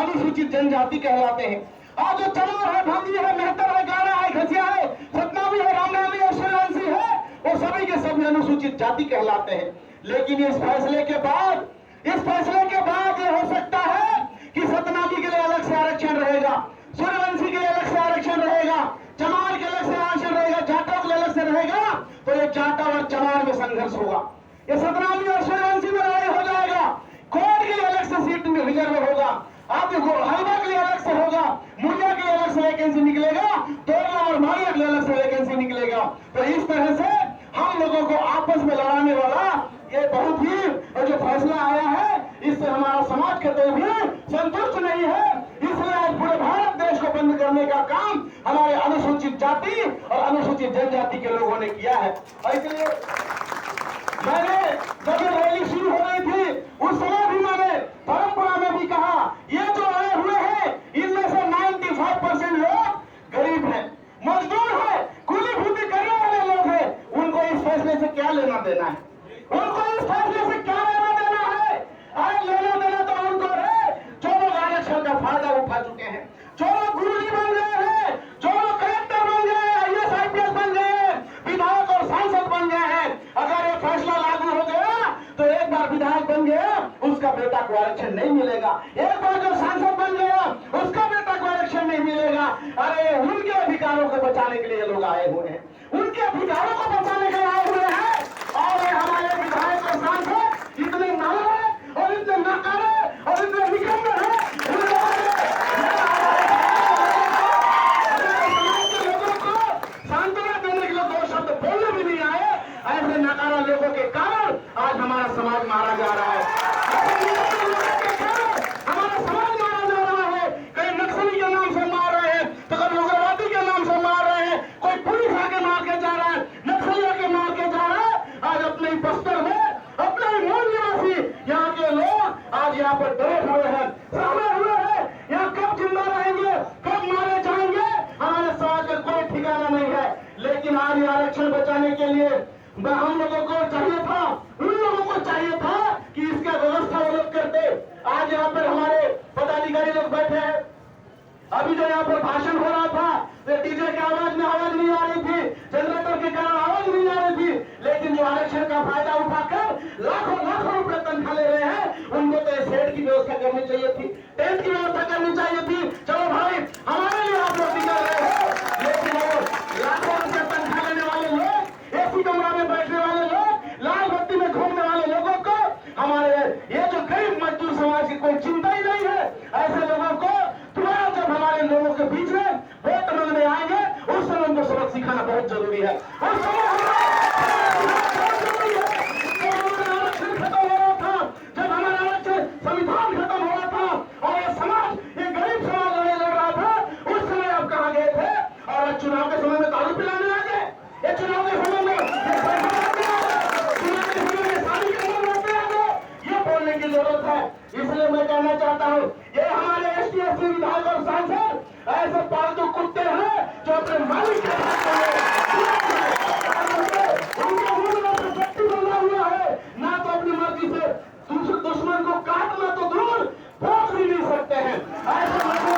अनुसूचित जनजाति कहलाते हैं। आज जो चमार है, भांगी है, मेहतर है, गाड़ा है, घसिया है, सतनामी है, रामनामी है, सूर्यवंशी है, वो सभी के सभी अनुसूचित जाति कहलाते हैं। लेकिन इस फैसले के बाद ये हो सकता है कि सतनामी के लिए अलग से आरक्षण रहेगा, सूर्यवंशी के लिए अलग से आरक्षण रहेगा, चमार के अलग से आरक्षण रहेगा, जाटों के लिए अलग से रहेगा। तो ये जाटा और चमार में संघर्ष होगा, ये सतनामी और सूर्यवंशी में लड़ाई हो जाएगा। कोट के लिए अलग से सीट में रिजर्व होगा, आप देखो हलवा के लिए अलग से होगा, मुर्जा के लिए अलग से वैकेंसी निकलेगा, तोरला और मारिया के लिए अलग से वैकेंसी निकलेगा। तो इस तरह से हम लोगों को आपस में लड़ाने वाला ये बहुत ही जो फैसला आया है, इससे हमारा समाज के तो भी संतुष्ट नहीं है। इसलिए आज पूरे भारत देश को बंद करने का काम हमारे अनुसूचित जाति और अनुसूचित जनजाति के लोगों ने किया है। और इसलिए मैंने जब ये रैली शुरू हो रही थी उस समय भी मैंने परंपरा में भी कहा, ये जो आए हुए हैं इनमें से 95% लोग गरीब हैं, मजदूर है, कूली भूती करने वाले लोग हैं। उनको इस फैसले से क्या लेना देना है, उनको इस फैसले से क्या लेना देना है? अरे लेना देना तो उनको है जो लोग आरक्षण का फायदा उठा चुके हैं, जो लोग गुरुजी बन गए हैं, जो लोग कलेक्टर बन गए हैं, IAS IPS बन गए हैं, विधायक और सांसद बन गए हैं। अगर ये फैसला लागू हो गया तो एक बार विधायक बन गया उसका बेटा को आरक्षण नहीं मिलेगा, एक बार जो सांसद बन गया उसका बेटा को आरक्षण नहीं मिलेगा। अरे उनके अधिकारों को बचाने के लिए लोग आए हुए हैं, उनके अधिकारों को बचाने के लिए आए हुए हैं। और हमारे विधायक और सांसद इतने नाले और इतने नकारे और इतने निकम्मे हैं, लोगों को सांत्वना देने के लिए दो शब्द बोलने भी नहीं आए। ऐसे नकारा लोगों के कारण आज हमारा समाज मारा जा रहा है, हमारा समाज मारा जा रहा है। कहीं नक्सली के नाम से मार रहे हैं, तो कभी उग्रवादी के नाम से मार रहे हैं, कोई पुलिस आके मार के जा रहा है, नक्सली आके मार के जा रहा है। आज अपने ही बस्तर में अपने ही मूल निवासी यहाँ के लोग आज यहाँ पर डरे हुए हैं, सहमे हुए हैं। यहाँ कब जिंदा रहेंगे, कब मारे जाएंगे, हमारे समाज का कोई ठिकाना नहीं है। लेकिन आज आरक्षण बचाने के लिए हम लोगों को चाहिए था, उन लोगों को चाहिए था कि इसका व्यवस्था वो लोग करते। आज यहाँ पर हमारे पदाधिकारी लोग बैठे हैं, अभी जो यहाँ पर भाषण हो रहा था तो डीजे की आवाज में आवाज नहीं आ रही थी, जनरेटर के कारण आवाज नहीं आ रही थी। लेकिन जो आरक्षण का फायदा उठाकर लाखों लाखों रुपए तनख्वाह ले रहे हैं, उनको तो शेड की व्यवस्था करनी चाहिए थी, टेंट की व्यवस्था करनी चाहिए थी। चलो भाई हमारे लिए आप लोग निकल रहे हो, लेकिन वो लाखों रुपए तनख्वाह लेने वाले लोग, एसी कमरा में बैठने वाले लोग, लाल बत्ती में घूमने वाले लोगों को, हमारे ये जो गरीब मजदूर समाज की कोई चिंता ही नहीं है। ऐसे लोगों को दोबारा जब हमारे लोगों के बीच में वोट मांगने आएंगे उस समय उनको सबक सिखाना बहुत जरूरी है। उस समय आरक्षण खत्म हो रहा था, जब हमारा आरक्षण संविधान खत्म हो रहा था और ये समाज, ये गरीब समाज लड़ाई लड़ रहा था, उस समय आप कहाँ गए थे? और चुनाव के समय में दारू पिलाने आ गए, ये चुनाव के समय में बोलने की जरूरत है। इसलिए मैं कहना चाहता हूँ, ये हमारे ST/SC विधायक और सांसद ऐसे पालतू कुत्ते हैं जो अपने मालिक के उनके मुंह में शक्ति बना हुआ है, ना तो अपनी मर्जी से दूसरे दुश्मन को काटना तो दूर भोग भी नहीं सकते हैं। ऐसे लोगों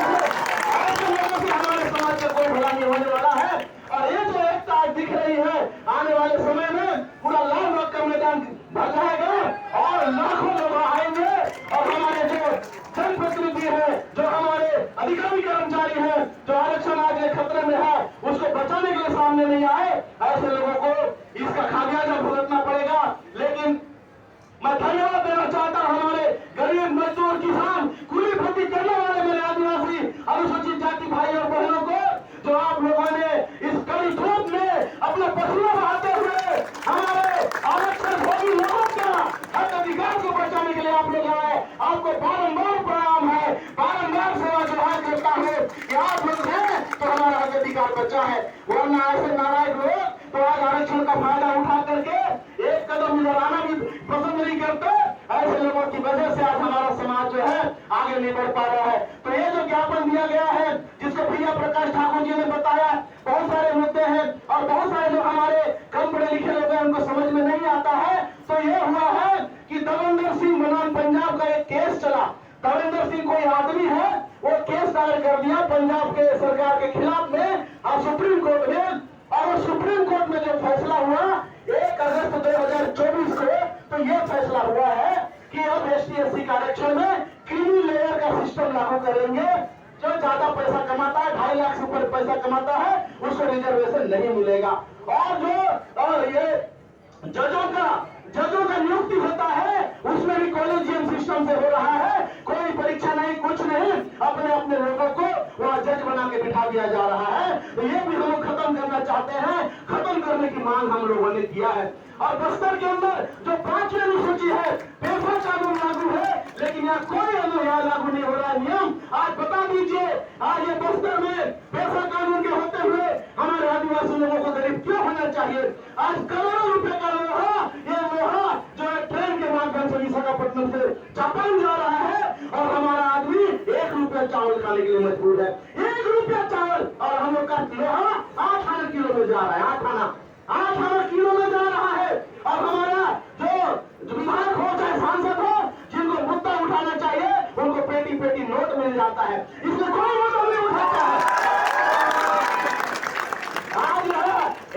से हमारे समाज का कोई भला नहीं होने वाला है। और ये जो एकता आज दिख रही है, आने वाले समय में पूरा लाल बाग का मैदान भर जाएगा और लाखों लोग आएंगे। और हमारे जो जनप्रतिनिधि है, जो हमारे अधिकारी कर्मचारी हैं, जो आरक्षण आज ये खतरे में है, उसको बचाने के लिए सामने नहीं आए, ऐसे लोगों को इसका खामियाजा भुगतना पड़ेगा। लेकिन मैं धन्यवाद देना चाहता हूं हमारे गरीब मजदूर किसान कूली भर्ती करने वाले मेरे आदिवासी अनुसूचित जाति भाई और बहनों को, जो आप लोगों ने इस कड़ी धूप में अपने पसीना बहाते हुए हमारे आरक्षण भोगी लोगों का हक अधिकार को बचाने के लिए आप लोग आए। आपको बारंबार प्रणाम है, बारंबार सेवा जोहार करता हूँ कि आप लोग हैं तो हमारा हक अधिकार बचा है। वरना ऐसे नारायण लोग तो आज आरक्षण का फायदा उठा करके एक कदम इधर आना भी पसंद नहीं करते। ऐसे लोगों की वजह से आज हमारा समाज जो है आगे नहीं बढ़ पा रहा है। तो ये जो ज्ञापन दिया गया है, जिसको प्रिया प्रकाश ठाकुर जी ने बताया, बहुत सारे मुद्दे हैं और बहुत सारे जो हमारे कम पढ़े लिखे लोग हैं उनको समझ में नहीं आता है। तो ये हुआ है कि दविंदर सिंह बनाम पंजाब का एक केस चला। दविंदर सिंह कोई आदमी है वो केस दायर कर दिया पंजाब के सरकार के खिलाफ में और सुप्रीम कोर्ट में, और सुप्रीम कोर्ट में जो फैसला हुआ 1 अगस्त 2024 को, तो ये फैसला हुआ है कि अब ST/SC के आरक्षण में क्रीमी लेयर का सिस्टम लागू करेंगे। जो ज्यादा पैसा कमाता है, 2.5 लाख से ऊपर पैसा कमाता है, उसको रिजर्वेशन नहीं मिलेगा। और ये जजों का नियुक्ति होता है, उसमें भी कॉलेजियम सिस्टम से हो रहा है, कोई परीक्षा नहीं, कुछ नहीं, अपने अपने लोगों को वहां जज बना के बिठा दिया जा रहा है। तो ये भी हम लोग खत्म करना चाहते हैं, खत्म करने की मांग हम लोगों ने किया है। और बस्तर के अंदर जो 5वीं अनुसूची है, पेशा कानून लागू है, लेकिन यहाँ कोई यहाँ लागू नहीं हो रहा है नियम। आज बता दीजिए, आज ये बस्तर में पेशा कानून के होते हुए हमारे आदिवासी लोगों को गरीब क्यों होना चाहिए? आज करोड़ों रुपए का लोहा, ये लोहा जो है ट्रेन के माध्यम से विशाखापट्टनम से जापान जा रहा है, और हमारा आदमी 1 रुपया चावल खाने के लिए मजबूर है। 1 रुपया चावल, और हम लोग का लोहा 8 आना किलो में जा रहा है, 8 आना किलो में जा रहा है। और हमारा जो विधायक हो चाहे सांसद हो, जिनको मुद्दा उठाना चाहिए, उनको पेटी पेटी नोट मिल जाता है, इसलिए कोई मुद्दा नहीं उठाता है। आज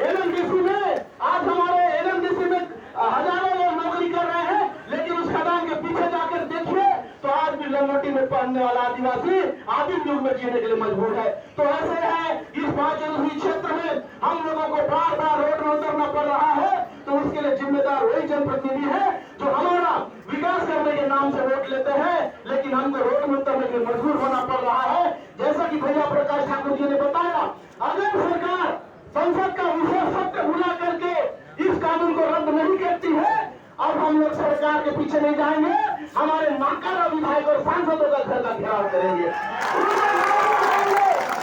LMDC में, आज हमारे LMDC में हजारों लोग नौकरी कर रहे हैं, लेकिन उस खदान के पीछे जाकर देखिए तो आज भी लंगोटी में पहनने वाला आदिवासी आदिम युग में जीने के लिए मजबूर है। तो ऐसे है, इस 5 जनपद क्षेत्र में हम लोगों को बार बार रोड में उतरना पड़ रहा है, तो उसके लिए जिम्मेदार वही जनप्रतिनिधि है जो हमारा विकास करने के नाम से वोट लेते हैं, लेकिन हमको रोड में उतरने के लिए मजबूर होना पड़ रहा है। जैसा कि भैया प्रकाश ठाकुर जी ने बताया, अगर सरकार संसद का विशेष सत्र बुला करके इस कानून को रद्द नहीं करती है, अब हम लोग सरकार के पीछे नहीं जाएंगे, हमारे नाकारा विधायक और सांसदों का घर का घेराव करेंगे,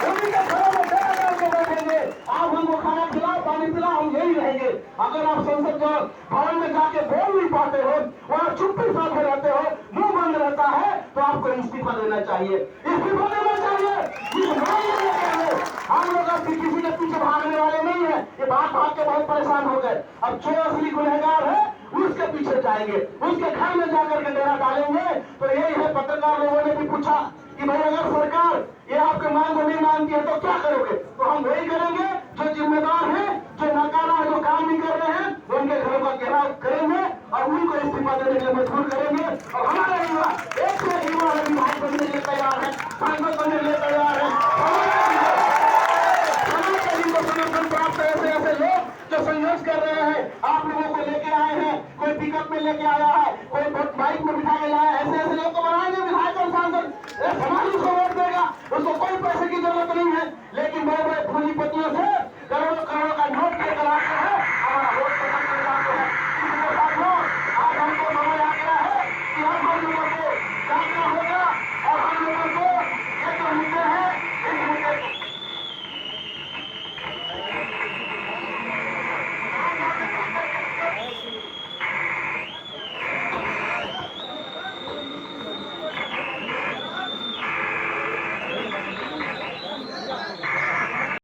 उन्हीं के घरों में बैठेंगे। आप हमको खाना खिलाओ, पानी पिलाओ, हम यही रहेंगे। अगर आप संसद भवन में जाके बोल नहीं पाते हो, वहाँ चुप्पी साधे रहते हो, मुंह बंद रहता है, तो आपको इस्तीफा देना चाहिए, इस्तीफा देना चाहिए। हम लोग अब किसी के पीछे भागने वाले नहीं है, ये भाग के बहुत परेशान हो गए। अब जो असली गुनहगार है उसके पीछे जाएंगे, उसके घर में जाकर के डेरा डालेंगे। तो यही है, पत्रकार लोगों ने भी पूछा कि भाई अगर सरकार ये आपके मांग को नहीं मानती है तो क्या करोगे? तो हम वही करेंगे, जो जिम्मेदार है, जो नकारा है, जो काम नहीं कर रहे हैं, उनके घरों का घेराव करेंगे और उनको इस्तीफा देने के लिए मजबूर करेंगे। और हमारा युवा एक